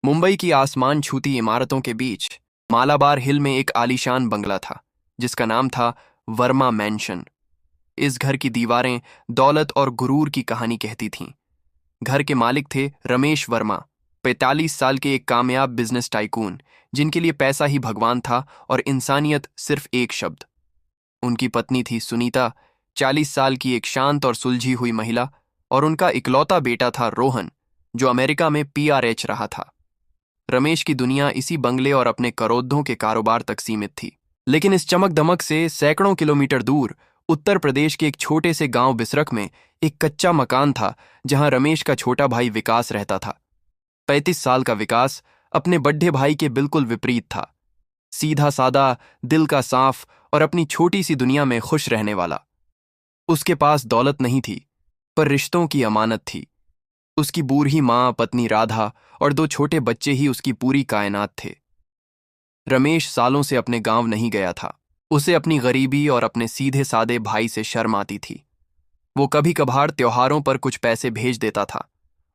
मुंबई की आसमान छूती इमारतों के बीच मालाबार हिल में एक आलीशान बंगला था जिसका नाम था वर्मा मैंशन। इस घर की दीवारें दौलत और गुरूर की कहानी कहती थीं। घर के मालिक थे रमेश वर्मा, 45 साल के एक कामयाब बिजनेस टाइकून जिनके लिए पैसा ही भगवान था और इंसानियत सिर्फ एक शब्द। उनकी पत्नी थी सुनीता, 40 साल की एक शांत और सुलझी हुई महिला, और उनका इकलौता बेटा था रोहन, जो अमेरिका में पीआरएच रहा था। रमेश की दुनिया इसी बंगले और अपने करोड़ों के कारोबार तक सीमित थी। लेकिन इस चमक दमक से सैकड़ों किलोमीटर दूर उत्तर प्रदेश के एक छोटे से गांव बिसरख में एक कच्चा मकान था जहां रमेश का छोटा भाई विकास रहता था। 35 साल का विकास अपने बड्ढे भाई के बिल्कुल विपरीत था। सीधा सादा, दिल का साफ और अपनी छोटी सी दुनिया में खुश रहने वाला। उसके पास दौलत नहीं थी, पर रिश्तों की अमानत थी। उसकी बूढ़ी माँ, पत्नी राधा और 2 छोटे बच्चे ही उसकी पूरी कायनात थे। रमेश सालों से अपने गांव नहीं गया था। उसे अपनी गरीबी और अपने सीधे सादे भाई से शर्म आती थी। वो कभी कभार त्योहारों पर कुछ पैसे भेज देता था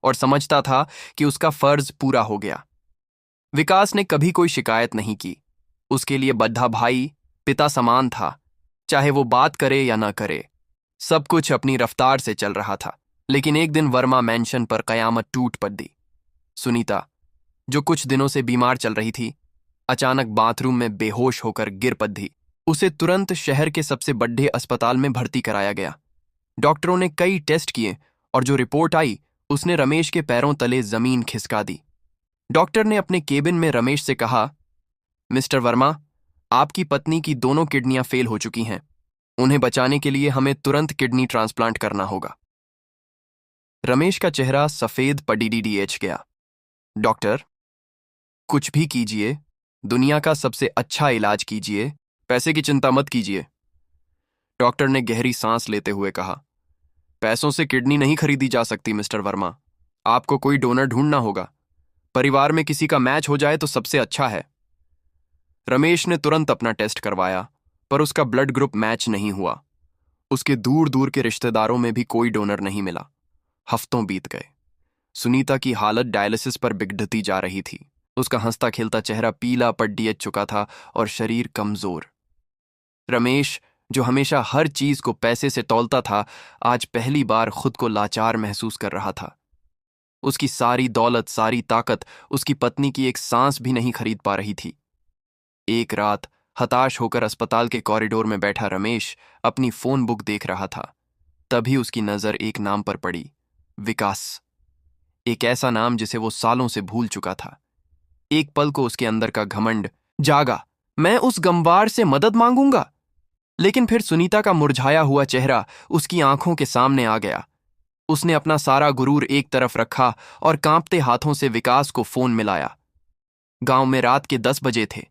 और समझता था कि उसका फर्ज पूरा हो गया। विकास ने कभी कोई शिकायत नहीं की। उसके लिए बद्धा भाई पिता समान था, चाहे वो बात करे या ना करे। सब कुछ अपनी रफ्तार से चल रहा था। लेकिन एक दिन वर्मा मैंशन पर कयामत टूट पड़ी। सुनीता, जो कुछ दिनों से बीमार चल रही थी, अचानक बाथरूम में बेहोश होकर गिर पड़ी। उसे तुरंत शहर के सबसे बड़े अस्पताल में भर्ती कराया गया। डॉक्टरों ने कई टेस्ट किए और जो रिपोर्ट आई उसने रमेश के पैरों तले जमीन खिसका दी। डॉक्टर ने अपने केबिन में रमेश से कहा, मिस्टर वर्मा, आपकी पत्नी की दोनों किडनियां फेल हो चुकी हैं। उन्हें बचाने के लिए हमें तुरंत किडनी ट्रांसप्लांट करना होगा। रमेश का चेहरा सफेद पडीडीएच गया। डॉक्टर, कुछ भी कीजिए, दुनिया का सबसे अच्छा इलाज कीजिए, पैसे की चिंता मत कीजिए। डॉक्टर ने गहरी सांस लेते हुए कहा, पैसों से किडनी नहीं खरीदी जा सकती मिस्टर वर्मा। आपको कोई डोनर ढूंढना होगा। परिवार में किसी का मैच हो जाए तो सबसे अच्छा है। रमेश ने तुरंत अपना टेस्ट करवाया, पर उसका ब्लड ग्रुप मैच नहीं हुआ। उसके दूर दूर के रिश्तेदारों में भी कोई डोनर नहीं मिला। हफ्तों बीत गए। सुनीता की हालत डायलिसिस पर बिगड़ती जा रही थी। उसका हंसता खेलता चेहरा पीला पड़ चुका था और शरीर कमजोर। रमेश, जो हमेशा हर चीज को पैसे से तौलता था, आज पहली बार खुद को लाचार महसूस कर रहा था। उसकी सारी दौलत, सारी ताकत उसकी पत्नी की एक सांस भी नहीं खरीद पा रही थी। एक रात हताश होकर अस्पताल के कॉरिडोर में बैठा रमेश अपनी फोन बुक देख रहा था। तभी उसकी नजर एक नाम पर पड़ी, विकास। एक ऐसा नाम जिसे वो सालों से भूल चुका था। एक पल को उसके अंदर का घमंड जागा, मैं उस गंवार से मदद मांगूंगा। लेकिन फिर सुनीता का मुरझाया हुआ चेहरा उसकी आंखों के सामने आ गया। उसने अपना सारा गुरूर एक तरफ रखा और कांपते हाथों से विकास को फोन मिलाया। गांव में रात के 10 बजे थे।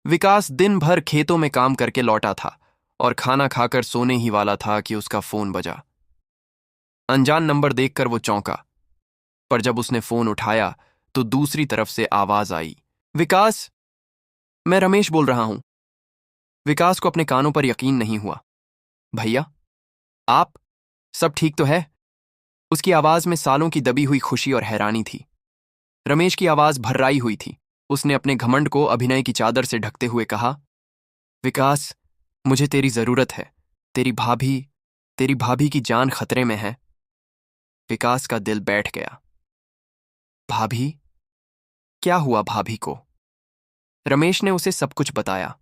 विकास दिन भर खेतों में काम करके लौटा था और खाना खाकर सोने ही वाला था कि उसका फोन बजा। अनजान नंबर देखकर वो चौंका, पर जब उसने फोन उठाया तो दूसरी तरफ से आवाज आई, विकास, मैं रमेश बोल रहा हूं। विकास को अपने कानों पर यकीन नहीं हुआ। भैया, आप? सब ठीक तो है? उसकी आवाज में सालों की दबी हुई खुशी और हैरानी थी। रमेश की आवाज भर्राई हुई थी। उसने अपने घमंड को अभिनय की चादर से ढकते हुए कहा, विकास, मुझे तेरी जरूरत है। तेरी भाभी की जान खतरे में है। विकास का दिल बैठ गया। भाभी? क्या हुआ भाभी को? रमेश ने उसे सब कुछ बताया।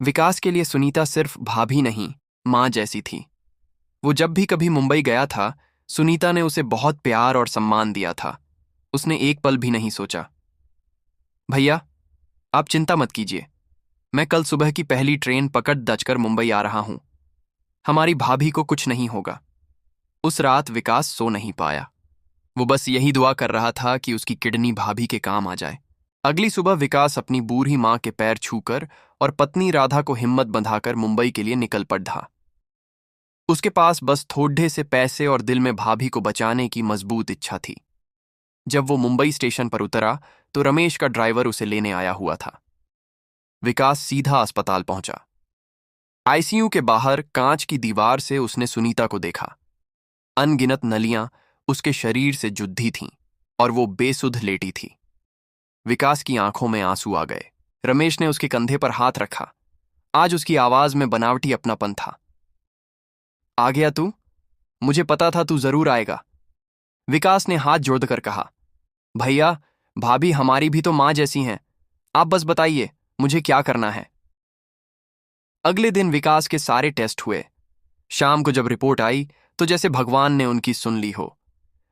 विकास के लिए सुनीता सिर्फ भाभी नहीं, मां जैसी थी। वो जब भी कभी मुंबई गया था, सुनीता ने उसे बहुत प्यार और सम्मान दिया था। उसने एक पल भी नहीं सोचा। भैया, आप चिंता मत कीजिए। मैं कल सुबह की पहली ट्रेन पकड़ दचकर मुंबई आ रहा हूं। हमारी भाभी को कुछ नहीं होगा। उस रात विकास सो नहीं पाया। वो बस यही दुआ कर रहा था कि उसकी किडनी भाभी के काम आ जाए। अगली सुबह विकास अपनी बूढ़ी मां के पैर छूकर और पत्नी राधा को हिम्मत बंधाकर मुंबई के लिए निकल पड़ा। उसके पास बस थोड़े से पैसे और दिल में भाभी को बचाने की मजबूत इच्छा थी। जब वो मुंबई स्टेशन पर उतरा तो रमेश का ड्राइवर उसे लेने आया हुआ था। विकास सीधा अस्पताल पहुंचा। आईसीयू के बाहर कांच की दीवार से उसने सुनीता को देखा। अनगिनत नलियां उसके शरीर से जुद्धी थीं और वो बेसुध लेटी थी। विकास की आंखों में आंसू आ गए। रमेश ने उसके कंधे पर हाथ रखा। आज उसकी आवाज में बनावटी अपनापन था। आ गया तू? मुझे पता था तू जरूर आएगा। विकास ने हाथ जोड़कर कहा। भैया, भाभी हमारी भी तो मां जैसी हैं। आप बस बताइए मुझे क्या करना है। अगले दिन विकास के सारे टेस्ट हुए। शाम को जब रिपोर्ट आई तो जैसे भगवान ने उनकी सुन ली हो।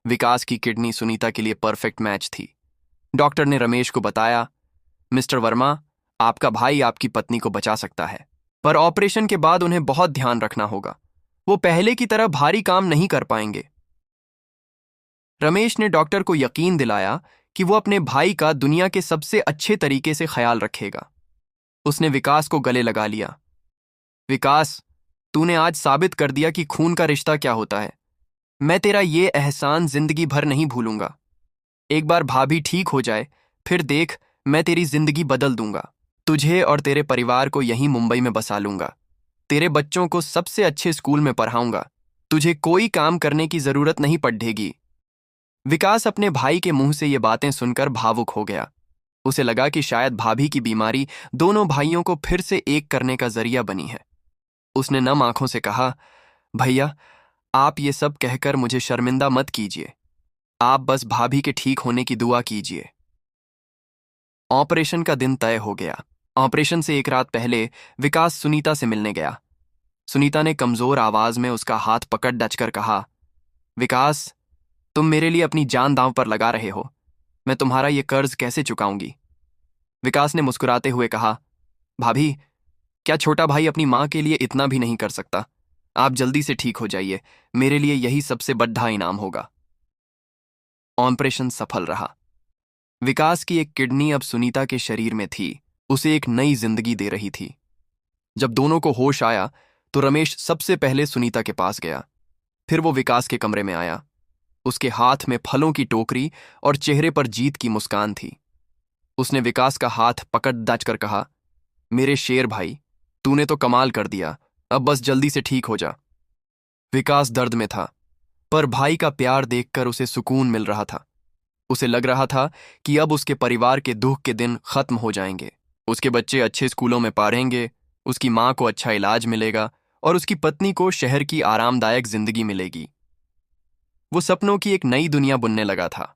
विकास की किडनी सुनीता के लिए परफेक्ट मैच थी। डॉक्टर ने रमेश को बताया, मिस्टर वर्मा, आपका भाई आपकी पत्नी को बचा सकता है, पर ऑपरेशन के बाद उन्हें बहुत ध्यान रखना होगा। वो पहले की तरह भारी काम नहीं कर पाएंगे। रमेश ने डॉक्टर को यकीन दिलाया कि वो अपने भाई का दुनिया के सबसे अच्छे तरीके से ख्याल रखेगा। उसने विकास को गले लगा लिया। विकास, तूने आज साबित कर दिया कि खून का रिश्ता क्या होता है। मैं तेरा ये एहसान जिंदगी भर नहीं भूलूंगा। एक बार भाभी ठीक हो जाए, फिर देख, मैं तेरी जिंदगी बदल दूंगा। तुझे और तेरे परिवार को यहीं मुंबई में बसा लूंगा। तेरे बच्चों को सबसे अच्छे स्कूल में पढ़ाऊंगा। तुझे कोई काम करने की जरूरत नहीं पड़ेगी। विकास अपने भाई के मुंह से ये बातें सुनकर भावुक हो गया। उसे लगा कि शायद भाभी की बीमारी दोनों भाइयों को फिर से एक करने का जरिया बनी है। उसने नम आंखों से कहा, भैया, आप ये सब कहकर मुझे शर्मिंदा मत कीजिए। आप बस भाभी के ठीक होने की दुआ कीजिए। ऑपरेशन का दिन तय हो गया। ऑपरेशन से एक रात पहले विकास सुनीता से मिलने गया। सुनीता ने कमजोर आवाज में उसका हाथ पकड़ डचकर कहा, विकास, तुम मेरे लिए अपनी जान दांव पर लगा रहे हो। मैं तुम्हारा ये कर्ज कैसे चुकाऊंगी? विकास ने मुस्कुराते हुए कहा, भाभी, क्या छोटा भाई अपनी मां के लिए इतना भी नहीं कर सकता? आप जल्दी से ठीक हो जाइए, मेरे लिए यही सबसे बड़ा इनाम होगा। ऑपरेशन सफल रहा। विकास की एक किडनी अब सुनीता के शरीर में थी, उसे एक नई जिंदगी दे रही थी। जब दोनों को होश आया तो रमेश सबसे पहले सुनीता के पास गया। फिर वो विकास के कमरे में आया। उसके हाथ में फलों की टोकरी और चेहरे पर जीत की मुस्कान थी। उसने विकास का हाथ पकड़ दचकर कहा, मेरे शेर भाई, तूने तो कमाल कर दिया। अब बस जल्दी से ठीक हो जा। विकास दर्द में था, पर भाई का प्यार देखकर उसे सुकून मिल रहा था। उसे लग रहा था कि अब उसके परिवार के दुख के दिन खत्म हो जाएंगे। उसके बच्चे अच्छे स्कूलों में पढ़ेंगे, उसकी मां को अच्छा इलाज मिलेगा और उसकी पत्नी को शहर की आरामदायक जिंदगी मिलेगी। वो सपनों की एक नई दुनिया बुनने लगा था,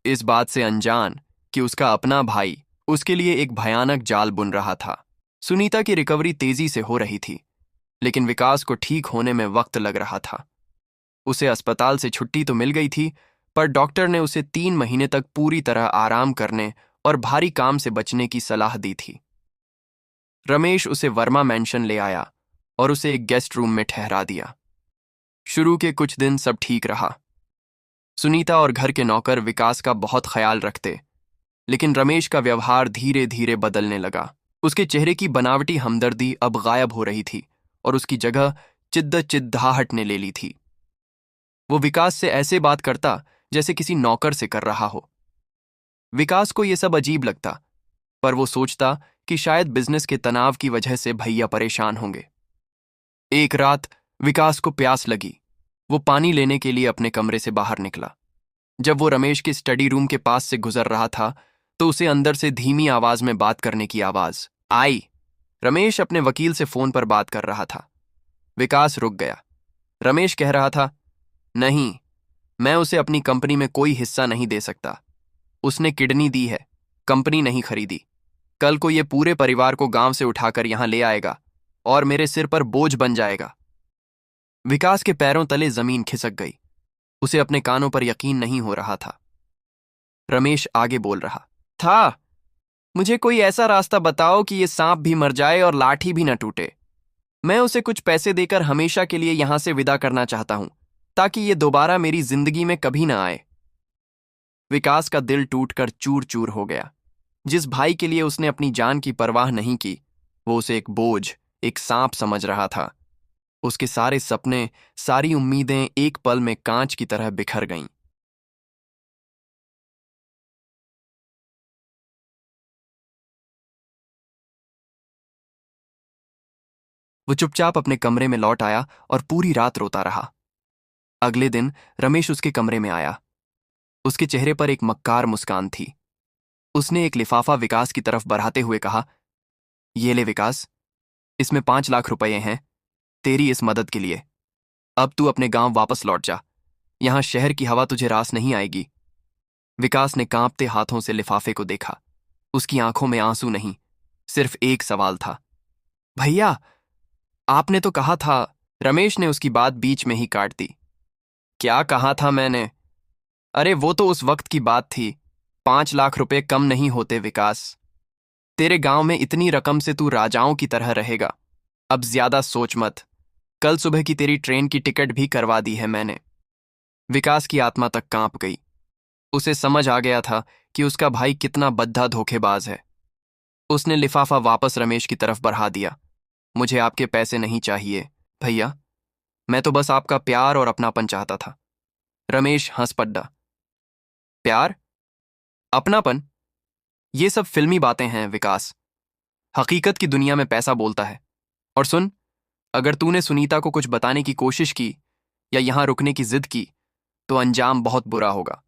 इस बात से अनजान कि उसका अपना भाई उसके लिए एक भयानक जाल बुन रहा था। सुनीता की रिकवरी तेजी से हो रही थी, लेकिन विकास को ठीक होने में वक्त लग रहा था। उसे अस्पताल से छुट्टी तो मिल गई थी, पर डॉक्टर ने उसे 3 महीने तक पूरी तरह आराम करने और भारी काम से बचने की सलाह दी थी। रमेश उसे वर्मा मैंशन ले आया और उसे एक गेस्ट रूम में ठहरा दिया। शुरू के कुछ दिन सब ठीक रहा। सुनीता और घर के नौकर विकास का बहुत ख्याल रखते, लेकिन रमेश का व्यवहार धीरे धीरे बदलने लगा। उसके चेहरे की बनावटी हमदर्दी अब गायब हो रही थी और उसकी जगह चिद्दाहट ने ले ली थी। वो विकास से ऐसे बात करता जैसे किसी नौकर से कर रहा हो। विकास को यह सब अजीब लगता, पर वो सोचता कि शायद बिजनेस के तनाव की वजह से भैया परेशान होंगे। एक रात विकास को प्यास लगी। वो पानी लेने के लिए अपने कमरे से बाहर निकला। जब वो रमेश के स्टडी रूम के पास से गुजर रहा था तो उसे अंदर से धीमी आवाज में बात करने की आवाज आई। रमेश अपने वकील से फोन पर बात कर रहा था। विकास रुक गया। रमेश कह रहा था, नहीं, मैं उसे अपनी कंपनी में कोई हिस्सा नहीं दे सकता। उसने किडनी दी है, कंपनी नहीं खरीदी। कल को ये पूरे परिवार को गांव से उठाकर यहां ले आएगा और मेरे सिर पर बोझ बन जाएगा। विकास के पैरों तले जमीन खिसक गई। उसे अपने कानों पर यकीन नहीं हो रहा था। रमेश आगे बोल रहा था, मुझे कोई ऐसा रास्ता बताओ कि ये सांप भी मर जाए और लाठी भी न टूटे। मैं उसे कुछ पैसे देकर हमेशा के लिए यहां से विदा करना चाहता हूं, ताकि ये दोबारा मेरी जिंदगी में कभी ना आए। विकास का दिल टूटकर चूर चूर हो गया। जिस भाई के लिए उसने अपनी जान की परवाह नहीं की, वो उसे एक बोझ, एक सांप समझ रहा था। उसके सारे सपने, सारी उम्मीदें एक पल में कांच की तरह बिखर गईं। वो चुपचाप अपने कमरे में लौट आया और पूरी रात रोता रहा। अगले दिन रमेश उसके कमरे में आया। उसके चेहरे पर एक मक्कार मुस्कान थी। उसने एक लिफाफा विकास की तरफ बढ़ाते हुए कहा, ये ले विकास, इसमें 5 लाख रुपए हैं तेरी इस मदद के लिए। अब तू अपने गांव वापस लौट जा, यहां शहर की हवा तुझे रास नहीं आएगी। विकास ने कांपते हाथों से लिफाफे को देखा। उसकी आंखों में आंसू नहीं, सिर्फ एक सवाल था। भैया, आपने तो कहा था। रमेश ने उसकी बात बीच में ही काट दी। क्या कहा था मैंने? अरे वो तो उस वक्त की बात थी। 5 लाख रुपए कम नहीं होते विकास। तेरे गांव में इतनी रकम से तू राजाओं की तरह रहेगा। अब ज्यादा सोच मत। कल सुबह की तेरी ट्रेन की टिकट भी करवा दी है मैंने। विकास की आत्मा तक कांप गई। उसे समझ आ गया था कि उसका भाई कितना बद्धा धोखेबाज है। उसने लिफाफा वापस रमेश की तरफ बढ़ा दिया। मुझे आपके पैसे नहीं चाहिए भैया, मैं तो बस आपका प्यार और अपनापन चाहता था। रमेश हंस पड़ा। प्यार? अपनापन? ये सब फिल्मी बातें हैं विकास। हकीकत की दुनिया में पैसा बोलता है। और सुन, अगर तूने सुनीता को कुछ बताने की कोशिश की या यहां रुकने की जिद की तो अंजाम बहुत बुरा होगा।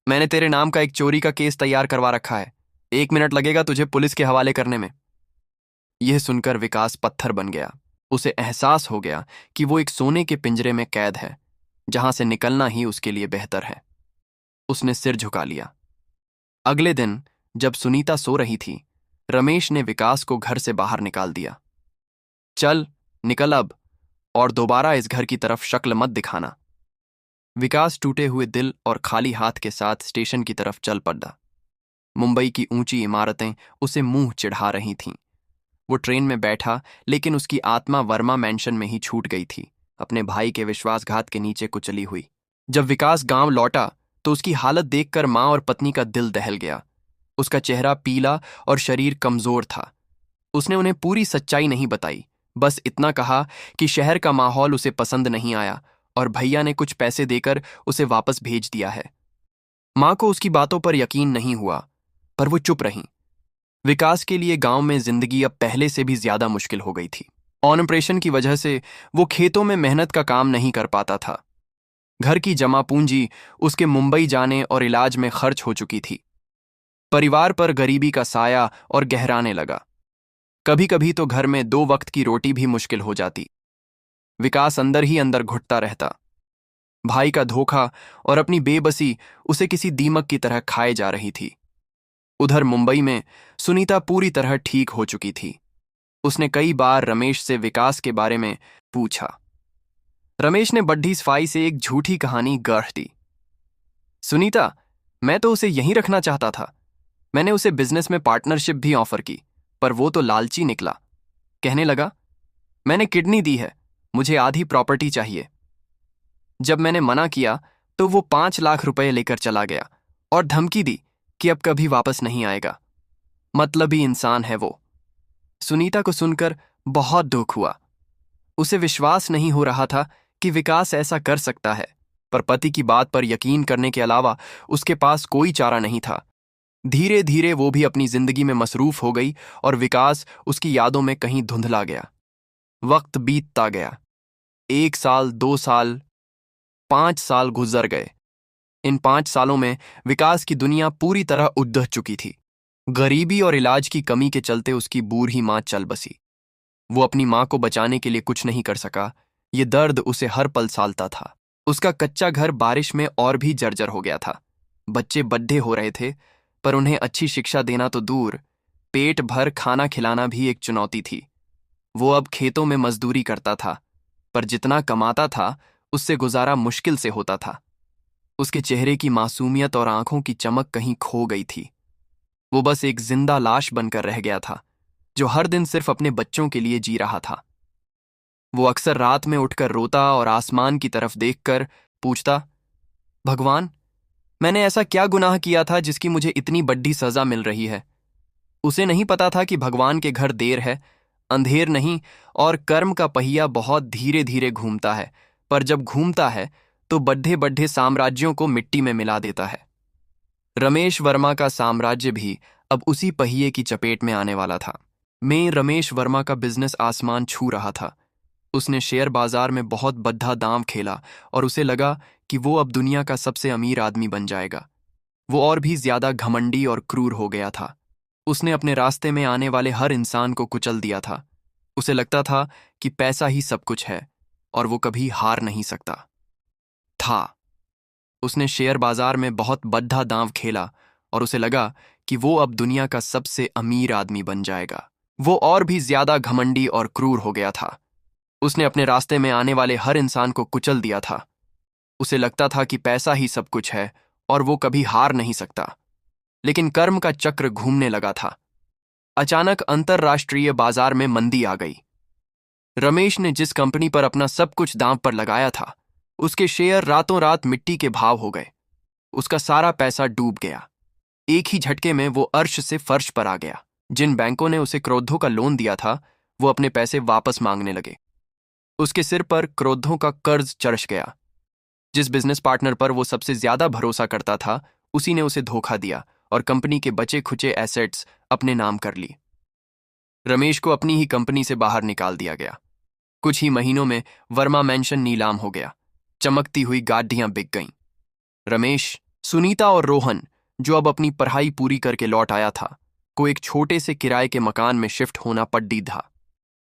मैंने तेरे नाम का एक चोरी का केस तैयार करवा रखा है। 1 मिनट लगेगा तुझे पुलिस के हवाले करने में। यह सुनकर विकास पत्थर बन गया। उसे एहसास हो गया कि वो एक सोने के पिंजरे में कैद है, जहां से निकलना ही उसके लिए बेहतर है। उसने सिर झुका लिया। अगले दिन जब सुनीता सो रही थी, रमेश ने विकास को घर से बाहर निकाल दिया। चल निकल अब, और दोबारा इस घर की तरफ शक्ल मत दिखाना। विकास टूटे हुए दिल और खाली हाथ के साथ स्टेशन की तरफ चल पड़ा। मुंबई की ऊंची इमारतें उसे मुंह चिढ़ा रही थीं। वो ट्रेन में बैठा, लेकिन उसकी आत्मा वर्मा मैंशन में ही छूट गई थी, अपने भाई के विश्वासघात के नीचे कुचली हुई। जब विकास गांव लौटा तो उसकी हालत देखकर मां और पत्नी का दिल दहल गया। उसका चेहरा पीला और शरीर कमजोर था। उसने उन्हें पूरी सच्चाई नहीं बताई, बस इतना कहा कि शहर का माहौल उसे पसंद नहीं आया और भैया ने कुछ पैसे देकर उसे वापस भेज दिया है। मां को उसकी बातों पर यकीन नहीं हुआ, पर वो चुप रहीं। विकास के लिए गांव में जिंदगी अब पहले से भी ज्यादा मुश्किल हो गई थी। ऑपरेशन की वजह से वो खेतों में मेहनत का काम नहीं कर पाता था। घर की जमा पूंजी उसके मुंबई जाने और इलाज में खर्च हो चुकी थी। परिवार पर गरीबी का साया और गहराने लगा। कभी कभी तो घर में 2 वक्त की रोटी भी मुश्किल हो जाती। विकास अंदर ही अंदर घुटता रहता। भाई का धोखा और अपनी बेबसी उसे किसी दीमक की तरह खाए जा रही थी। उधर मुंबई में सुनीता पूरी तरह ठीक हो चुकी थी। उसने कई बार रमेश से विकास के बारे में पूछा। रमेश ने बड्ढी सफाई से एक झूठी कहानी गढ़ दी। सुनीता, मैं तो उसे यहीं रखना चाहता था। मैंने उसे बिजनेस में पार्टनरशिप भी ऑफर की, पर वो तो लालची निकला। कहने लगा, मैंने किडनी दी है, मुझे आधी प्रॉपर्टी चाहिए। जब मैंने मना किया तो वो 5 लाख रुपए लेकर चला गया और धमकी दी कि अब कभी वापस नहीं आएगा। मतलबी इंसान है वो। सुनीता को सुनकर बहुत दुख हुआ। उसे विश्वास नहीं हो रहा था कि विकास ऐसा कर सकता है, पर पति की बात पर यकीन करने के अलावा उसके पास कोई चारा नहीं था। धीरे धीरे वो भी अपनी जिंदगी में मसरूफ हो गई और विकास उसकी यादों में कहीं धुंधला गया। वक्त बीतता गया। 1 साल, 2 साल, 5 साल गुजर गए। इन 5 सालों में विकास की दुनिया पूरी तरह उद्धह चुकी थी। गरीबी और इलाज की कमी के चलते उसकी बूढ़ी मां चल बसी। वो अपनी मां को बचाने के लिए कुछ नहीं कर सका। ये दर्द उसे हर पल सालता था। उसका कच्चा घर बारिश में और भी जर्जर हो गया था। बच्चे बड्ढे हो रहे थे, पर उन्हें अच्छी शिक्षा देना तो दूर, पेट भर खाना खिलाना भी एक चुनौती थी। वो अब खेतों में मजदूरी करता था, पर जितना कमाता था उससे गुजारा मुश्किल से होता था। उसके चेहरे की मासूमियत और आंखों की चमक कहीं खो गई थी। वो बस एक जिंदा लाश बनकर रह गया था, जो हर दिन सिर्फ अपने बच्चों के लिए जी रहा था। वो अक्सर रात में उठकर रोता और आसमान की तरफ देखकर पूछता, भगवान, मैंने ऐसा क्या गुनाह किया था जिसकी मुझे इतनी बड़ी सजा मिल रही है। उसे नहीं पता था कि भगवान के घर देर है, अंधेर नहीं, और कर्म का पहिया बहुत धीरे धीरे घूमता है, पर जब घूमता है तो बड्ढे बड्ढे साम्राज्यों को मिट्टी में मिला देता है। रमेश वर्मा का साम्राज्य भी अब उसी पहिए की चपेट में आने वाला था। रमेश वर्मा का बिजनेस आसमान छू रहा था। उसने शेयर बाजार में बहुत बद्धा दांव खेला और उसे लगा कि वो अब दुनिया का सबसे अमीर आदमी बन जाएगा। वो और भी ज्यादा घमंडी और क्रूर हो गया था। उसने अपने रास्ते में आने वाले हर इंसान को कुचल दिया था। उसे लगता था कि पैसा ही सब कुछ है और वो कभी हार नहीं सकता था। उसने शेयर बाजार में बहुत बड़ा दांव खेला और उसे लगा कि वो अब दुनिया का सबसे अमीर आदमी बन जाएगा। वो और भी ज्यादा घमंडी और क्रूर हो गया था। उसने अपने रास्ते में आने वाले हर इंसान को कुचल दिया था। उसे लगता था कि पैसा ही सब कुछ है और वो कभी हार नहीं सकता। लेकिन कर्म का चक्र घूमने लगा था। अचानक अंतरराष्ट्रीय बाजार में मंदी आ गई। रमेश ने जिस कंपनी पर अपना सब कुछ दांव पर लगाया था, उसके शेयर रातों रात मिट्टी के भाव हो गए। उसका सारा पैसा डूब गया। एक ही झटके में वो अर्श से फर्श पर आ गया। जिन बैंकों ने उसे करोड़ों का लोन दिया था, वो अपने पैसे वापस मांगने लगे। उसके सिर पर करोड़ों का कर्ज चढ़ गया। जिस बिजनेस पार्टनर पर वो सबसे ज्यादा भरोसा करता था, उसी ने उसे धोखा दिया और कंपनी के बचे खुचे एसेट्स अपने नाम कर ली। रमेश को अपनी ही कंपनी से बाहर निकाल दिया गया। कुछ ही महीनों में वर्मा मैंशन नीलाम हो गया। चमकती हुई गाड़ियां बिक गईं। रमेश, सुनीता और रोहन, जो अब अपनी पढ़ाई पूरी करके लौट आया था, को एक छोटे से किराए के मकान में शिफ्ट होना पड़ी था।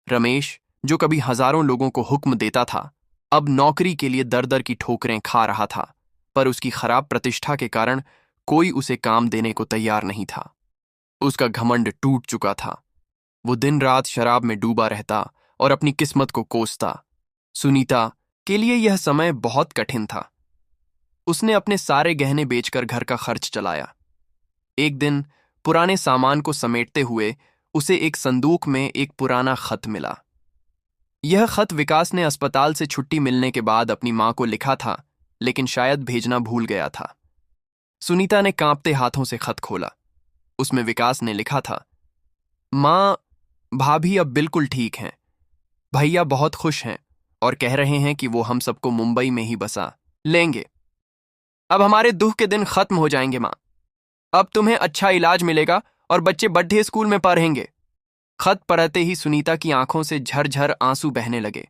रमेश, जो कभी हजारों लोगों को हुक्म देता था, अब नौकरी के लिए दर दर की ठोकरें खा रहा था। पर उसकी खराब प्रतिष्ठा के कारण कोई उसे काम देने को तैयार नहीं था। उसका घमंड टूट चुका था। वो दिन रात शराब में डूबा रहता और अपनी किस्मत को कोसता। सुनीता के लिए यह समय बहुत कठिन था। उसने अपने सारे गहने बेचकर घर का खर्च चलाया। एक दिन पुराने सामान को समेटते हुए उसे एक संदूक में एक पुराना खत मिला। यह खत विकास ने अस्पताल से छुट्टी मिलने के बाद अपनी मां को लिखा था, लेकिन शायद भेजना भूल गया था। सुनीता ने कांपते हाथों से खत खोला। उसमें विकास ने लिखा था, मां, भाभी अब बिल्कुल ठीक हैं। भैया बहुत खुश हैं और कह रहे हैं कि वो हम सबको मुंबई में ही बसा लेंगे। अब हमारे दुख के दिन खत्म हो जाएंगे मां। अब तुम्हें अच्छा इलाज मिलेगा और बच्चे बड़े स्कूल में पढ़ेंगे। खत पढ़ते ही सुनीता की आंखों से झरझर आंसू बहने लगे।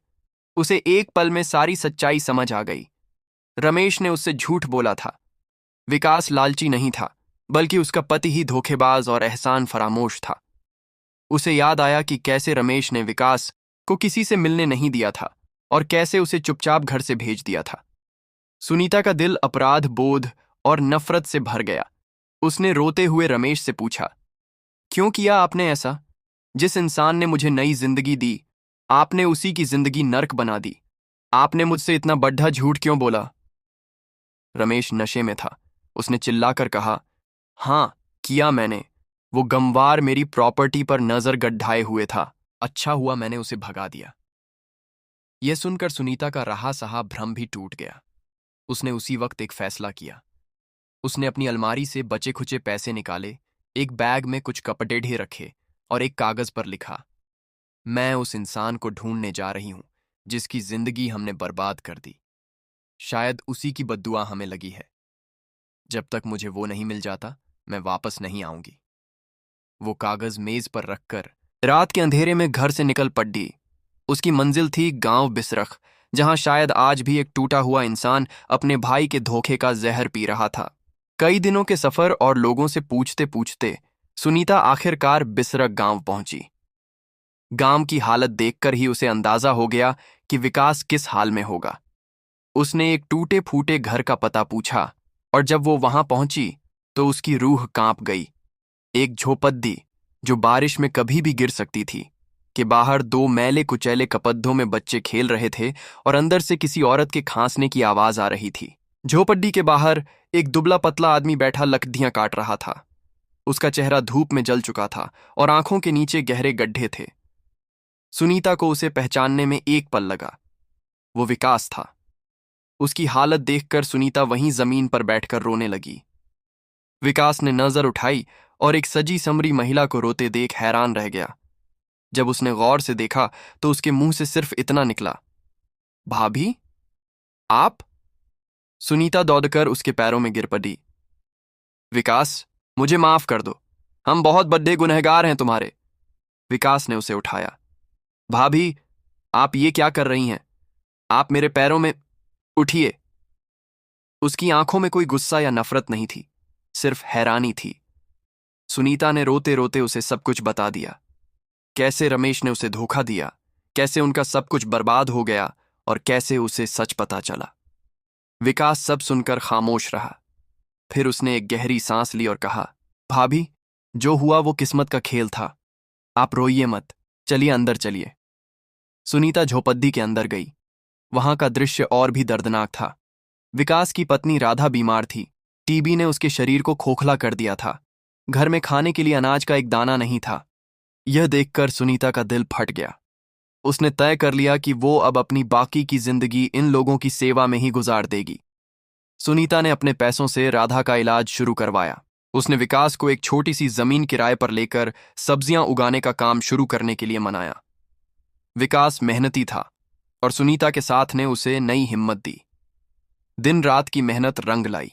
उसे एक पल में सारी सच्चाई समझ आ गई। रमेश ने उससे झूठ बोला था। विकास लालची नहीं था, बल्कि उसका पति ही धोखेबाज और एहसान फरामोश था। उसे याद आया कि कैसे रमेश ने विकास को किसी से मिलने नहीं दिया था और कैसे उसे चुपचाप घर से भेज दिया था। सुनीता का दिल अपराध बोध और नफरत से भर गया। उसने रोते हुए रमेश से पूछा, क्यों किया आपने ऐसा? जिस इंसान ने मुझे नई जिंदगी दी, आपने उसी की जिंदगी नर्क बना दी। आपने मुझसे इतना बड़ा झूठ क्यों बोला? रमेश नशे में था। उसने चिल्लाकर कहा, हां, किया मैंने। वो गमवार मेरी प्रॉपर्टी पर नजर गड्ढाए हुए था। अच्छा हुआ मैंने उसे भगा दिया। यह सुनकर सुनीता का रहा सहा भ्रम भी टूट गया। उसने उसी वक्त एक फैसला किया। उसने अपनी अलमारी से बचे खुचे पैसे निकाले, एक बैग में कुछ कपड़े ढे रखे और एक कागज पर लिखा, मैं उस इंसान को ढूंढने जा रही हूं जिसकी जिंदगी हमने बर्बाद कर दी। शायद उसी की बद्दुआ हमें लगी है। जब तक मुझे वो नहीं मिल जाता, मैं वापस नहीं आऊंगी। वो कागज मेज पर रखकर रात के अंधेरे में घर से निकल पड़ी। उसकी मंजिल थी गांव बिसरख, जहां शायद आज भी एक टूटा हुआ इंसान अपने भाई के धोखे का जहर पी रहा था। कई दिनों के सफर और लोगों से पूछते पूछते सुनीता आखिरकार बिसरख गांव पहुंची। गांव की हालत देखकर ही उसे अंदाजा हो गया कि विकास किस हाल में होगा। उसने एक टूटे फूटे घर का पता पूछा और जब वो वहां पहुंची तो उसकी रूह कांप गई। एक झोपड़ी जो बारिश में कभी भी गिर सकती थी, कि बाहर दो मैले कुचैले कपद्धों में बच्चे खेल रहे थे और अंदर से किसी औरत के खांसने की आवाज आ रही थी। झोपड़ी के बाहर एक दुबला पतला आदमी बैठा लकड़ियां काट रहा था। उसका चेहरा धूप में जल चुका था और आंखों के नीचे गहरे गड्ढे थे। सुनीता को उसे पहचानने में एक पल लगा। वो विकास था। उसकी हालत देखकर सुनीता वहीं जमीन पर बैठकर रोने लगी। विकास ने नजर उठाई और एक सजी समरी महिला को रोते देख हैरान रह गया। जब उसने गौर से देखा तो उसके मुंह से सिर्फ इतना निकला, भाभी, आप? सुनीता दौड़कर उसके पैरों में गिर पड़ी। विकास, मुझे माफ कर दो, हम बहुत बड़े गुनहगार हैं तुम्हारे। विकास ने उसे उठाया। भाभी, आप ये क्या कर रही हैं? आप मेरे पैरों में, उठिए। उसकी आंखों में कोई गुस्सा या नफरत नहीं थी, सिर्फ हैरानी थी। सुनीता ने रोते रोते उसे सब कुछ बता दिया, कैसे रमेश ने उसे धोखा दिया, कैसे उनका सब कुछ बर्बाद हो गया और कैसे उसे सच पता चला। विकास सब सुनकर खामोश रहा। फिर उसने एक गहरी सांस ली और कहा, भाभी, जो हुआ वो किस्मत का खेल था। आप रोइए मत, चलिए अंदर चलिए। सुनीता झोपड़ी के अंदर गई। वहां का दृश्य और भी दर्दनाक था। विकास की पत्नी राधा बीमार थी। टीबी ने उसके शरीर को खोखला कर दिया था। घर में खाने के लिए अनाज का एक दाना नहीं था। यह देखकर सुनीता का दिल फट गया। उसने तय कर लिया कि वो अब अपनी बाकी की जिंदगी इन लोगों की सेवा में ही गुजार देगी। सुनीता ने अपने पैसों से राधा का इलाज शुरू करवाया। उसने विकास को एक छोटी सी जमीन किराए पर लेकर सब्जियां उगाने का काम शुरू करने के लिए मनाया। विकास मेहनती था और सुनीता के साथ ने उसे नई हिम्मत दी। दिन रात की मेहनत रंग लाई।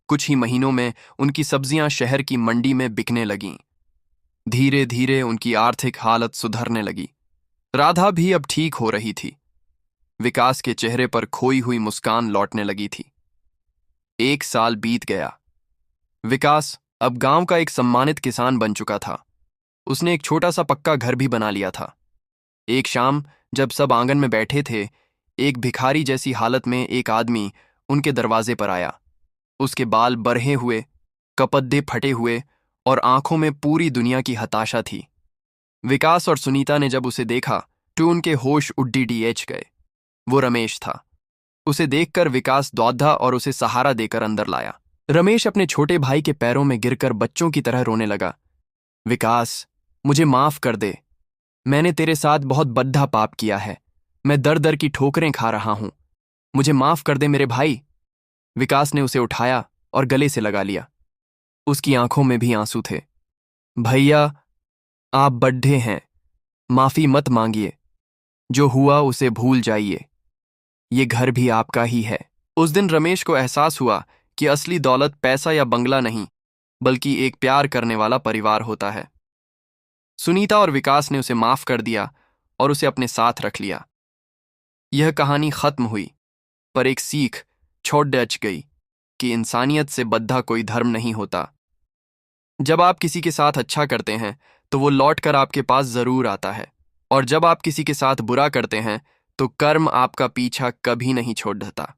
कुछ ही महीनों में उनकी सब्जियां शहर की मंडी में बिकने लगीं। धीरे धीरे उनकी आर्थिक हालत सुधरने लगी। राधा भी अब ठीक हो रही थी। विकास के चेहरे पर खोई हुई मुस्कान लौटने लगी थी। 1 साल बीत गया। विकास अब गांव का एक सम्मानित किसान बन चुका था। उसने एक छोटा सा पक्का घर भी बना लिया था। एक शाम जब सब आंगन में बैठे थे, एक भिखारी जैसी हालत में एक आदमी उनके दरवाजे पर आया। उसके बाल बरहे हुए, कपड़े फटे हुए और आंखों में पूरी दुनिया की हताशा थी। विकास और सुनीता ने जब उसे देखा तो उनके होश उड्डीडीएच गए। वो रमेश था। उसे देखकर विकास दौड़ा और उसे सहारा देकर अंदर लाया। रमेश अपने छोटे भाई के पैरों में गिरकर बच्चों की तरह रोने लगा। विकास, मुझे माफ कर दे। मैंने तेरे साथ बहुत बड़ा पाप किया है। मैं दर दर की ठोकरें खा रहा हूं। मुझे माफ कर दे मेरे भाई। विकास ने उसे उठाया और गले से लगा लिया। उसकी आंखों में भी आंसू थे। भैया, आप बड्ढे हैं। माफी मत मांगिए। जो हुआ उसे भूल जाइए। ये घर भी आपका ही है। उस दिन रमेश को एहसास हुआ कि असली दौलत पैसा या बंगला नहीं, बल्कि एक प्यार करने वाला परिवार होता है। सुनीता और विकास ने उसे माफ कर दिया और उसे अपने साथ रख लिया। यह कहानी खत्म हुई, पर एक सीख छोड़ डच गई कि इंसानियत से बद्धा कोई धर्म नहीं होता। जब आप किसी के साथ अच्छा करते हैं तो वो लौटकर आपके पास जरूर आता है, और जब आप किसी के साथ बुरा करते हैं तो कर्म आपका पीछा कभी नहीं छोड़ता।